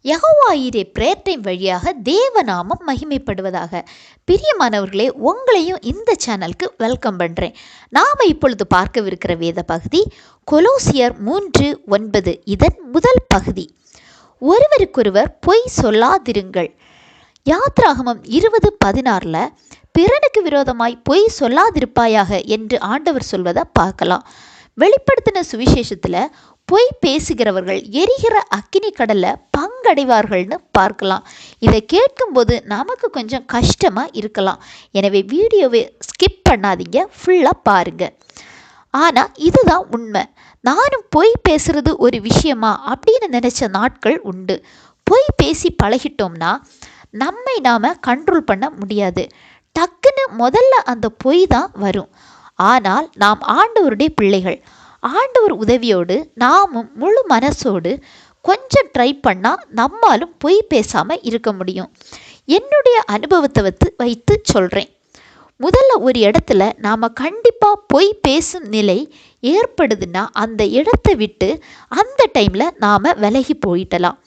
Jehovah prayer time வழியாக தேவநாமம் மகிமைப்படுவதாக. பிரியமானவர்களே, உங்களையும் இந்த சேனலுக்கு வெல்கம் பண்ணுறேன். நாம் இப்பொழுது பார்க்கவிருக்கிற வேத பகுதி கொலோசியர் 3:9. இதன் முதல் பகுதி, ஒருவருக்கொருவர் பொய் சொல்லாதிருங்கள். யாத்ராகமம் 20:16 பிறனுக்கு விரோதமாய் பொய் சொல்லாதிருப்பாயாக என்று ஆண்டவர் சொல்வதை பார்க்கலாம். வெளிப்படுத்தின சுவிசேஷத்தில் பொய் பேசுகிறவர்கள் எரிகிற அக்கினி கடலில் பங்கடைவார்கள்னு பார்க்கலாம். இதை கேட்கும்போது நமக்கு கொஞ்சம் கஷ்டமாக இருக்கலாம். எனவே வீடியோவை ஸ்கிப் பண்ணாதீங்க, ஃபுல்லாக பாருங்கள். ஆனால் இதுதான் உண்மை. நானும் பொய் பேசுகிறது ஒரு விஷயமா அப்படின்னு நினச்ச நாட்கள் உண்டு. பொய் பேசி பழகிட்டோம்னா நம்மை நாம் கண்ட்ரோல் பண்ண முடியாது. டக்குன்னு முதல்ல அந்த பொய் தான் வரும். ஆனால் நாம் ஆண்டவருடைய பிள்ளைகள். ஆண்டவர் உதவியோடு நாமும் முழு மனசோடு கொஞ்சம் ட்ரை பண்ணால் நம்மாலும் பொய் பேசாமல் இருக்க முடியும். என்னுடைய அனுபவத்தை வைத்து சொல்கிறேன். முதல்ல ஒரு இடத்துல நாம் கண்டிப்பாக பொய் பேசும் நிலை ஏற்படுதுன்னா அந்த இடத்தை விட்டு அந்த டைமில் நாம் விலகி போயிடலாம்.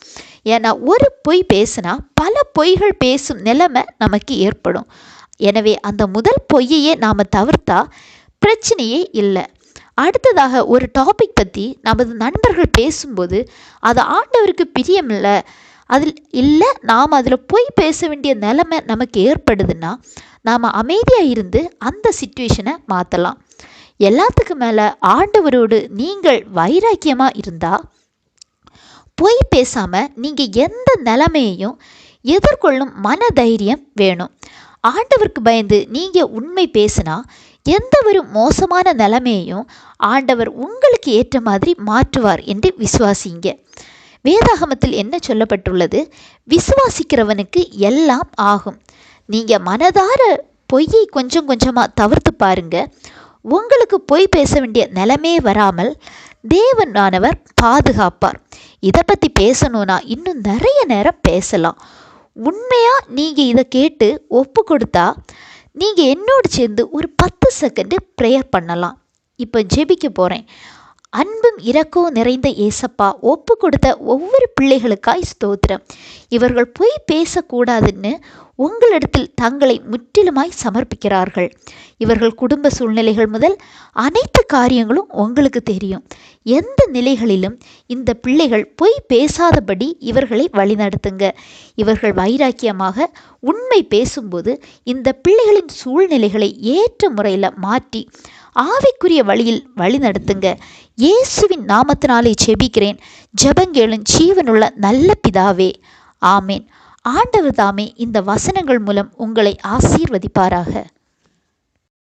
ஏன்னா ஒரு பொய் பேசுனா பல பொய்கள் பேசும் நிலைமை நமக்கு ஏற்படும். எனவே அந்த முதல் பொய்யையே நாம் தவிர்த்தா பிரச்சனையே இல்லை. அடுத்ததாக ஒரு டாபிக் பற்றி நமது நண்பர்கள் பேசும்போது அது ஆண்டவருக்கு பிரியமில்லை, நாம் அதில் பொய் பேச வேண்டிய நிலைமை நமக்கு ஏற்படுதுன்னா நாம் அமைதியாக இருந்து அந்த சிச்சுவேஷனை மாற்றலாம். எல்லாத்துக்கும் மேலே ஆண்டவரோடு நீங்கள் வைராக்கியமாக இருந்தால் பொய் பேசாமல் நீங்கள் எந்த நிலைமையையும் எதிர்கொள்ளும் மன தைரியம் வேணும். ஆண்டவருக்கு பயந்து நீங்கள் உண்மை பேசினா எந்த ஒரு மோசமான நிலைமையையும் ஆண்டவர் உங்களுக்கு ஏற்ற மாதிரி மாற்றுவார் என்று விசுவாசிங்க. வேதாகமத்தில் என்ன சொல்லப்பட்டுள்ளது? விசுவாசிக்கிறவனுக்கு எல்லாம் ஆகும். நீங்கள் மனதார பொய்யை கொஞ்சம் கொஞ்சமாக தவிர்த்து பாருங்க. உங்களுக்கு பொய் பேச வேண்டிய நிலைமே வராமல் தேவனானவர் பாதுகாப்பார். இதை பற்றி பேசணுன்னா இன்னும் நிறைய நேரம் பேசலாம். உண்மையாக நீங்கள் இதை கேட்டு ஒப்பு கொடுத்தா நீங்கள் என்னோடு சேர்ந்து ஒரு 10 செகண்டு ப்ரேயர் பண்ணலாம். இப்போ ஜெபிக்க போகிறேன். அன்பும் இரக்கமும் நிறைந்த ஏசப்பா, ஒப்பு கொடுத்த ஒவ்வொரு பிள்ளைகளுக்காய் ஸ்தோத்திரம். இவர்கள் பொய் பேசக்கூடாதுன்னு உங்களிடத்தில் தங்களை முற்றிலுமாய் சமர்ப்பிக்கிறார்கள். இவர்கள் குடும்ப சூழ்நிலைகள் முதல் அனைத்து காரியங்களும் உங்களுக்கு தெரியும். எந்த நிலைகளிலும் இந்த பிள்ளைகள் பொய் பேசாதபடி இவர்களை வழிநடத்துங்க. இவர்கள் வைராக்கியமாக உண்மை பேசும்போது இந்த பிள்ளைகளின் சூழ்நிலைகளை ஏற்ற முறையில் மாற்றி ஆவிக்குரிய வழியில் வழிநடத்துங்க. இயேசுவின் நாமத்தினாலே ஜெபிக்கிறேன். ஜெபங்கேளும் ஜீவனுள்ள நல்ல பிதாவே, ஆமேன். ஆண்டவர் தாமே இந்த வசனங்கள் மூலம் உங்களை ஆசீர்வதிப்பாராக.